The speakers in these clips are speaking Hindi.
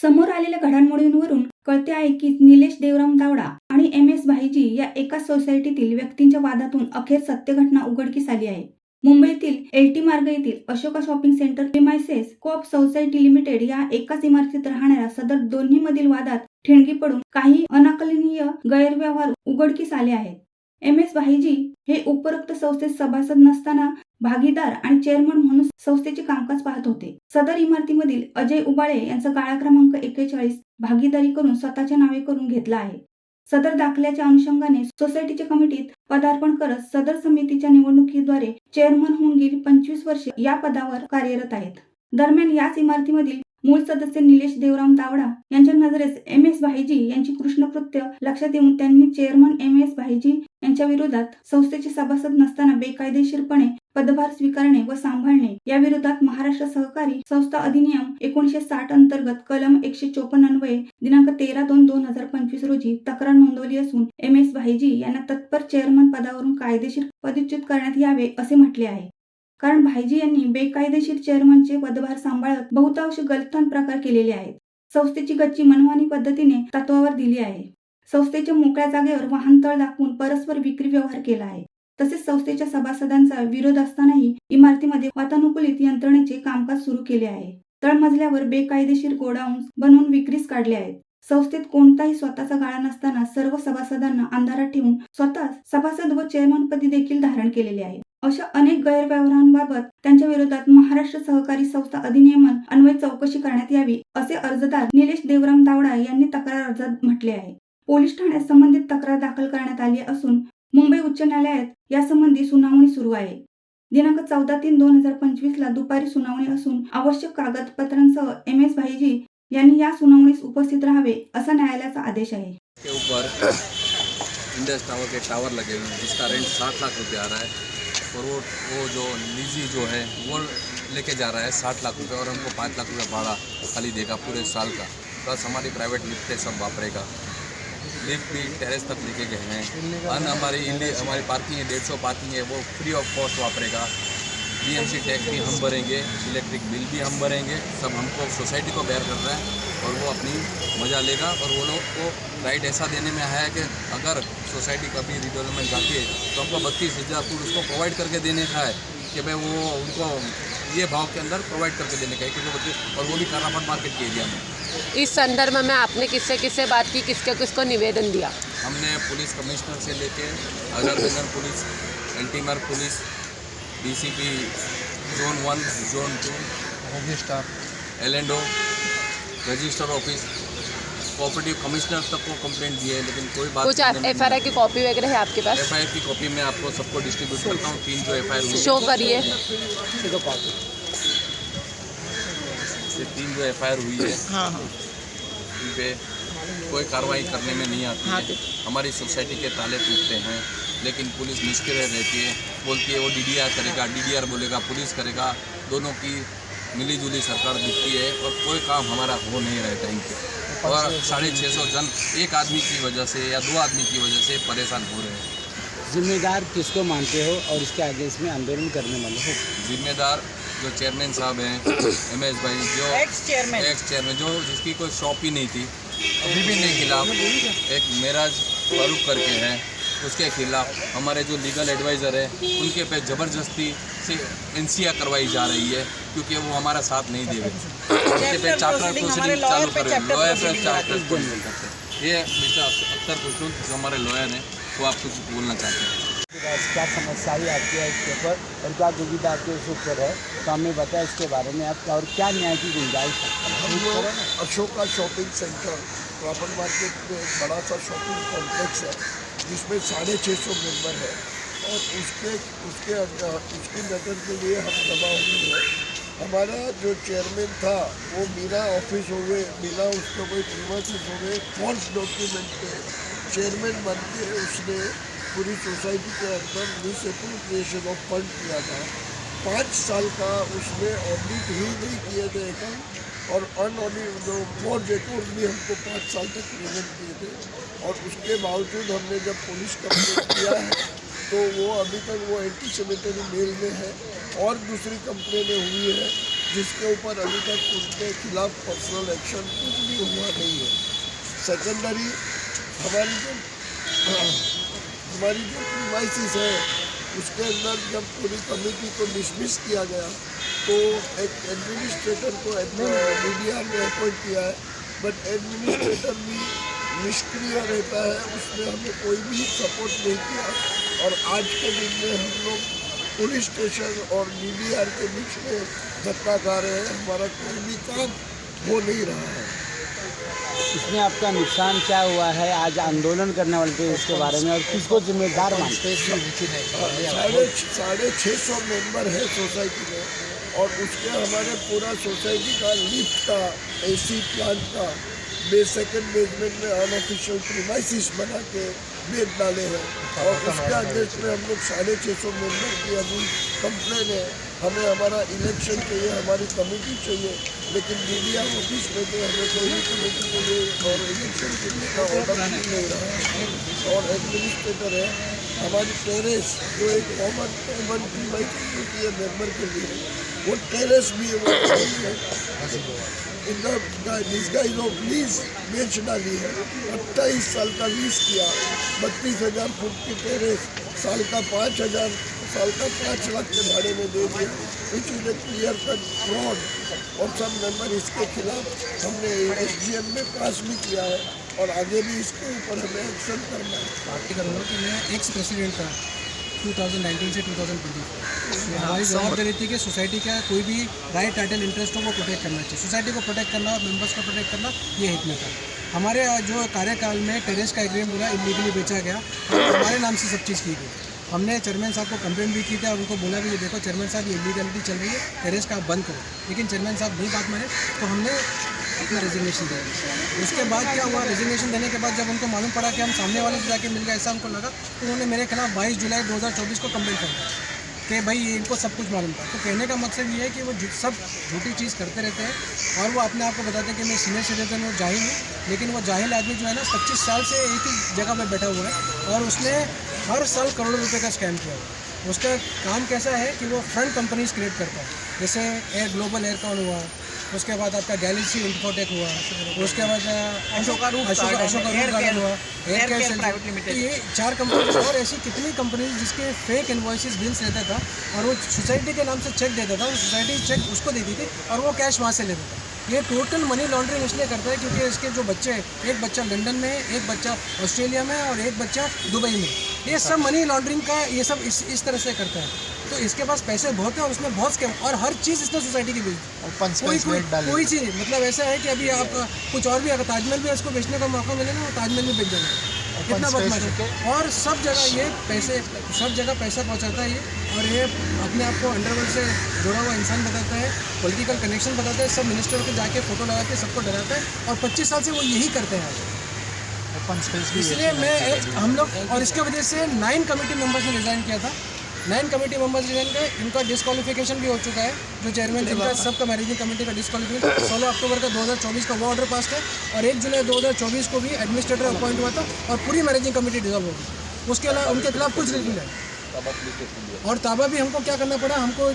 समोर आलेल्या घडामोडींवरून कळते आहे की निलेश देवराम तावडा आणि एम.एस. भाईजी या एकाच सोसायटीतील व्यक्तींच्या वादातून अखेर सत्य घटना उघडकीस आली आहे. मुंबईतील एल.टी. मार्ग येथील Ashoka shopping centre premises co-op society limited या एकाच इमारतीत राहणाऱ्या सदर दोन्हीमधील वादात ठिणगी पडून काही अनाकलनीय गैरव्यवहार उघडकीस आले आहेत. एम.एस. भाईजी हे उपरोक्त संस्थेत सभासद नसताना भागीदार आणि चेअरमन म्हणून संस्थेचे कामकाज पाहत होते. सदर इमारतीमधील अजय उबाळे यांचा गाळा क्रमांक 41 भागीदारी करून स्वतःच्या नावे करून घेतला आहे. सदर दाखल्याच्या अनुषंगाने सोसायटीच्या कमिटीत पदार्पण करत सदर समितीच्या निवडणुकीद्वारे चेअरमन होऊन गेली 25 वर्षे या पदावर कार्यरत आहेत. दरम्यान याच इमारतीमधील मूळ सदस्य निलेश देवराम तावडा यांच्या नजरेस एम.एस. भाईजी यांची कृष्णकृत्य लक्षात येऊन त्यांनी चेअरमन एम.एस. भाईजी यांच्या विरोधात संस्थेचे सभासद नसताना बेकायदेशीरपणे पदभार स्वीकारणे व सांभाळणे या विरोधात महाराष्ट्र सहकारी संस्था अधिनियम 1960 अंतर्गत कलम 154 अन्वये दिनांक 13/2/2025 रोजी तक्रार नोंदवली असून एम.एस. भाईजी यांना तत्पर चेअरमन पदावरून कायदेशीर पदच्युत करण्यात यावे असे म्हटले आहे. कारण भाईजी यांनी बेकायदेशीर चेअरमनचे पदभार सांभाळत बहुतांश गलथान प्रकार केलेले आहेत. संस्थेची गच्ची मनमानी पद्धतीने तत्वावर दिली आहे. संस्थेच्या मोकळ्या जागेवर वाहनतळ दाखवून परस्पर विक्री व्यवहार केला आहे. तसेच संस्थेच्या सभासदांचा विरोध असतानाही इमारतीमध्ये वातानुकूलित यंत्रणेचे कामकाज सुरू केले आहे. तळमजल्यावर बेकायदेशीर गोडाऊन्स बनवून विक्रीस काढले आहेत. संस्थेत कोणताही स्वतःचा गाळा नसताना सर्व सभासदांना अंधारात ठेवून स्वतः सभासद व चेअरमन पदी देखील धारण केलेले आहे. अशा अनेक गैरव्यवहारांबाबत त्यांच्या विरोधात महाराष्ट्र सहकारी संस्था अधिनियम अन्वये चौकशी करण्यात यावी असे अर्जदार निलेश देवराम तावडा यांनी तक्रार अर्जात म्हटले आहे. पोलीस ठाण्यात संबंधित तक्रार दाखल करण्यात आली असून मुंबई उच्च न्यायालयात यासंबंधी सुनावणी सुरू आहे. दिनांक 14/3/2025 ला दुपारी सुनावणी असून आवश्यक कागदपत्रांसह एम.एस. भाईजी यांनी या सुनावणीस उपस्थित राहावे असा न्यायालयाचा आदेश आहे. के ऊपर इंडस टावर के टावर लगे हुए हैं जिसका रेंट 60 लाख रुपये आ रहा है और वो जो निजी जो है वो लेके जा रहा है 60 लाख रुपये और हमको 5 लाख रुपये भाड़ा खाली देगा पूरे साल का, प्लस हमारी प्राइवेट लिफ्ट है सब वापरेगा। लिफ्ट भी टेरेस तक लेके गए हैं। हमारी पार्किंग है 150 पार्किंग है वो फ्री ऑफ कॉस्ट वापरेगा। बीएमसी टैक्स भी हम भरेंगे, इलेक्ट्रिक बिल भी हम भरेंगे, सब हमको सोसाइटी को बेयर कर रहा है और वो अपनी मज़ा लेगा। और वो लोग को राइट ऐसा देने में आया है कि अगर सोसाइटी कभी रिडेवलपमेंट जाती है तो हमको 32,000 फुट उसको प्रोवाइड करके देने का है कि भाई वो उनको ये भाव के अंदर प्रोवाइड करके देने का है क्योंकि और वो भी काराफट मार्केट के एरिया में। इस संदर्भ में आपने किससे बात की, किसको निवेदन दिया? हमने पुलिस कमिश्नर से लेके आज़ादनगर पुलिस, एल.टी. मार्ग police, DCP zone 1, zone 2, registrar, L&O, register office, cooperative commissioner तक को कंप्लेंट दी है लेकिन कोई बात कुछ FIR की कॉपी वगैरह है आपके पास? FIR की कॉपी मैं आपको सबको डिस्ट्रीब्यूट करता हूँ। 3 जो FIR हुई शो करिए। 3 जो FIR हुई है उन पे कोई कार्रवाई करने में नहीं आती है। हमारी सोसाइटी के ताले टूटते हैं लेकिन पुलिस निष्क्रिय रहती है, बोलती है वो DDR करेगा, DDR बोलेगा पुलिस करेगा, दोनों की मिलीजुली सरकार दिखती है और कोई काम हमारा हो नहीं रहा है टाइम पे। और 650 जन एक आदमी की वजह से या 2 आदमी की वजह से परेशान हो रहे हैं। जिम्मेदार किसको मानते हो और इसके अगेंस्ट में आंदोलन करने वाले हो? जिम्मेदार जो चेयरमैन साहब हैं एम.एस. भाई, जो एक्स चेयरमैन जो जिसकी कोई शॉप ही नहीं थी, अभी भी नहीं खिलाफ एक मेराज फारूक करके हैं उसके खिलाफ हमारे जो लीगल एडवाइज़र है उनके पे ज़बरदस्ती से NCA करवाई जा रही है क्योंकि वो हमारा साथ नहीं दे रहे। उनके पे चार्टर प्रोसीडिंग चालू कर रहे हैं, लॉयर पे चार्टर प्रोसीडिंग करते हैं। ये मिस्टर अख्तर पुष्टुन जो हमारे लॉयर हैं वो आप कुछ बोलना चाहते हैं? क्या समस्या आई आपके इसके ऊपर और क्या दुविधा आपके उस ऊपर है तो हमें बताएं इसके बारे में आप और क्या न्याय की गुंजाइश है? हम लोग Ashoka shopping centre craft market में एक बड़ा सा शॉपिंग कॉम्प्लेक्स है जिसमें 650 मेंबर है और उसकी नज़र के लिए हम जमा हुए हैं। हमारा जो चेयरमैन था वो बिना ऑफिस हो गए, बिना उसको कोई प्रीमाइसेस हो गए, फॉल्स डॉक्यूमेंट पे चेयरमैन बन के उसने पूरी सोसाइटी के अंदर मिसएप्रोप्रिएशन ऑफ फंड किया था। 5 साल का उसने ऑडिट ही नहीं किए थे अकाउंट और अनऑडिट जो बोर्ड अकाउंट भी हमको 5 साल तक प्रेजेंट किए थे और उसके बावजूद हमने जब पुलिस कंप्लेंट किया है तो वो अभी तक वो एंटीसेमेटरी मेल में है और दूसरी कंप्लेनें हुई है जिसके ऊपर अभी तक उनके खिलाफ पर्सनल एक्शन कुछ भी हुआ नहीं है। सेकेंडरी हमारी जो प्रीमाइसिस है उसके अंदर जब पूरी कमेटी को डिसमिस किया गया तो एक एडमिनिस्ट्रेटर को मीडिया ने अपॉइंट किया है, बट एडमिनिस्ट्रेटर भी निष्क्रिय रहता है, उसने हमें कोई भी सपोर्ट नहीं किया। और आज के दिन में हम लोग पुलिस स्टेशन और DDR के बीच में धक्का खा रहे हैं, हमारा कोई भी काम हो नहीं रहा है। इसमें आपका नुकसान क्या हुआ है? आज आंदोलन करने वाले थे इसके बारे में, और किसको जिम्मेदार मानते हैं? 650 मेंबर है सोसाइटी में, और उसके हमारे पूरा सोसाइटी का लिफ्ट का AC प्लांट का सेकंड बेसमेंट में अनऑफिशियल प्रीमाइसिस बना के बेच डाले हैं, और उसके आदेश में हम लोग 650 मेंबर की अभी कंप्लेन है। हमें हमारा इलेक्शन चाहिए, हमारी कमेटी चाहिए, लेकिन DDR ऑफिस में तो हमें कोई भी कमेटी के लिए और इलेक्शन के लिए का ऑर्डर मिल नहीं रहा है। और एडमिनिस्ट्रेटर है हमारी टेरेस जो एक कॉमन प्रीमाइसिस होती है मेंबर के लिए, वो टेरेस भी डिस्गाइज ऑफ लीज बेच डाली है। 28 साल का लीज किया, 32,000 फुट की टेरेस, साल का 5,000, साल का 5 लाख के भाड़े में दे दिया, which is a clear cut fraud. और सब मेंबर इसके खिलाफ हमने SGM में पास भी किया है, और आगे भी इसके ऊपर हमें एक्शन करना है। पार्टी करूँगा कि मैं एक्स प्रेसिडेंट था 2019 से 2020। हमारी जवाबदारी थी कि सोसाइटी का कोई भी राइट टाइटल इंटरेस्ट हो वो प्रोटेक्ट करना चाहिए, सोसाइटी को प्रोटेक्ट करना और मेंबर्स को प्रोटेक्ट करना, ये हित में था। हमारे जो कार्यकाल में टेरेस का एग्रीमेंट पूरा इलीगली बेचा गया, हमारे नाम से सब चीज़ की गई। हमने चेयरमैन साहब को कंप्लेंट भी की थी और उनको बोला कि ये देखो चेयरमैन साहब, ये इलीगलिटी चल रही है, टेरेस का आप बंद करो, लेकिन चेयरमैन साहब नहीं बात माने, तो हमने अपना रेजिग्नेशन दिया। उसके बाद क्या हुआ, रेजिग्नेशन देने के बाद जब उनको मालूम पड़ा कि हम सामने वाले से जाके मिल गए, ऐसा उनको लगा, तो उन्होंने मेरे खिलाफ 22 जुलाई 2024 को कंप्लेंट कर दिया कि भाई इनको सब कुछ मालूम था। तो कहने का मकसद ये है कि वो सब झूठी चीज़ करते रहते हैं, और वो अपने आप को बताते हैं कि मैं सीनियर सिटीजन हूँ, जाहिल हूँ, लेकिन वो जाहिल आदमी जो है ना 25 साल से एक ही जगह पर बैठा हुआ है, और उसने हर साल करोड़ों रुपए का स्कैम किया हुआ। उसका काम कैसा है कि वो फ्रंट कंपनीज क्रिएट करता है, जैसे एयर ग्लोबल एयरकॉन हुआ, उसके बाद आपका गैलेक्सी इंफोटेक हुआ, उसके बाद अशोका रूफ गार्डन हुआ, एयर कैश प्राइवेट लिमिटेड। तो ये 4 कंपनी और ऐसी कितनी कंपनीज जिसके फेक इनवॉइसेस बिल्स रहता था, और वो सोसाइटी के नाम से चेक देता था, सोसाइटी चेक उसको देती थी और वो कैश वहाँ से लेता था। ये टोटल मनी लॉन्ड्रिंग इसलिए करता है क्योंकि इसके जो बच्चे, एक बच्चा लंदन में, एक बच्चा ऑस्ट्रेलिया में और एक बच्चा दुबई में, ये सब मनी लॉन्ड्रिंग का ये सब इस तरह से करता है। तो इसके पास पैसे बहुत है और उसमें बहुत स्कैम, और हर चीज़ इसने सोसाइटी की बेच दी। कोई चीज़ मतलब ऐसा है कि अभी आप कुछ और भी अगर ताजमहल भी इसको बेचने का मौका मिले ना, वो ताजमहल भी बेच देना, इतना बदमाश है। और सब जगह ये पैसे, सब जगह पैसा पहुंचाता है ये, और ये अपने आप को अंडरवर्ल्ड से जुड़ा हुआ इंसान बताता है, पॉलिटिकल कनेक्शन बताता है, सब मिनिस्टर को जाके फोटो लगा के सबको डराता है, और 25 साल से वो यही करते हैं। इसलिए हम लोग, और इसके वजह से 9 कमेटी मेंबर्स ने रिज़ाइन किया था। 9 कमेटी मेंबर्स रिज़ाइन गए, इनका डिस्क्वालिफिकेशन भी हो चुका है। जो चेयरमैन इनका सबका मैनेजिंग कमेटी का डिस्क्वालिफिकेशन 16 अक्टूबर का 2024 का वो ऑर्डर पास है, और 1 जुलाई 2024 को भी एडमिनिस्ट्रेटर अपॉइंट हुआ था, और पूरी मैनेजिंग कमेटी डिसॉल्व होगी। उसके अलावा उनके खिलाफ कुछ नहीं है। और ताबा भी हमको क्या करना पड़ा, हमको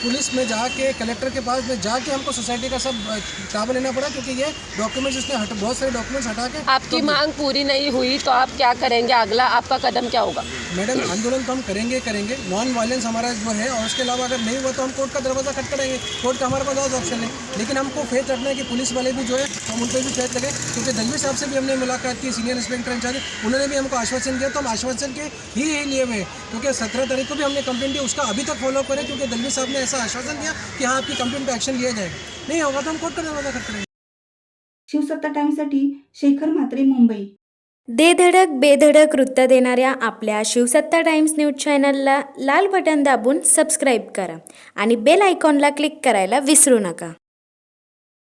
पुलिस में जाके, कलेक्टर के पास में जाके हमको सोसाइटी का सब ताबा लेना पड़ा, क्योंकि ये डॉक्यूमेंट्स इसने बहुत सारे डॉक्यूमेंट्स हटा के। आपकी मांग पूरी नहीं हुई तो आप क्या करेंगे, अगला आपका कदम क्या होगा? मैडम, आंदोलन तो हम करेंगे, नॉन वायलेंस हमारा जो है, और उसके अलावा अगर नहीं हुआ तो हम कोर्ट का दरवाज़ा खटखटाएंगे। कोर्ट का हमारे पास और ऑप्शन है, लेकिन हमको फेथ रखना है कि पुलिस वाले भी जो है हम उन पर भी फेथ लगे, क्योंकि दलवी साहब से भी हमने मुलाकात की, सीनियर इंस्पेक्टर इंचार्ज, उन्होंने भी हमको आश्वासन दिया, तो हम आश्वासन के ही लिए हुए हैं, क्योंकि 17 तारीख को भी हमने कंप्लेंट दी, उसका अभी तक फॉलो करें, क्योंकि दलवी साहब ने ऐसा आश्वासन दिया कि हाँ आपकी कंप्लेंट पर एक्शन लिया जाएगा, नहीं होगा तो हम कोर्ट का दरवाज़ा खटखटाएंगे। शिवसत्ता टाइम्ससाठी शेखर म्हात्रे, मुंबई। दे धडक बेधडक वृत्त देणाऱ्या आपल्या शिवसत्ता टाइम्स न्यूज चॅनलला लाल बटन दाबून सबस्क्राईब करा आणि बेल आयकॉनला क्लिक करायला विसरू नका।